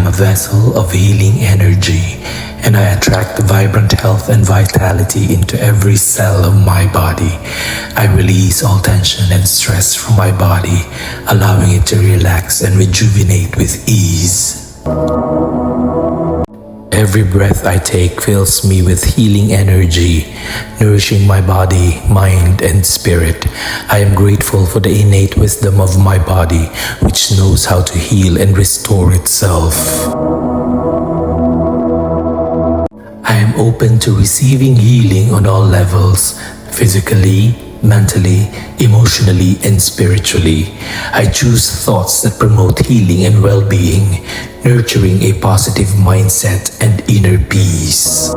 am a vessel of healing energy, and I attract vibrant health and vitality into every cell of my body. I release all tension and stress from my body, allowing it to relax and rejuvenate with ease. Every breath I take fills me with healing energy, nourishing my body, mind, and spirit. I am grateful for the innate wisdom of my body, which knows how to heal and restore itself. I am open to receiving healing on all levels, physically, mentally, emotionally, and spiritually. I choose thoughts that promote healing and well-being, nurturing a positive mindset and inner peace.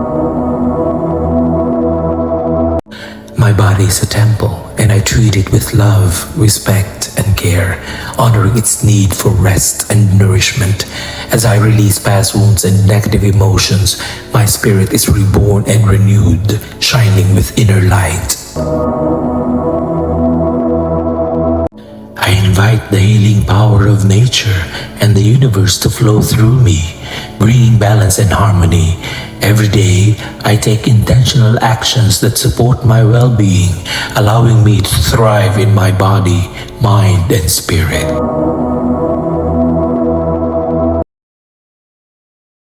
My body is a temple, and I treat it with love, respect, and care, honoring its need for rest and nourishment. As I release past wounds and negative emotions, my spirit is reborn and renewed, shining with inner light. I invite the healing power of nature and the universe to flow through me, bringing balance and harmony. Every day, I take intentional actions that support my well-being, allowing me to thrive in my body, mind, and spirit.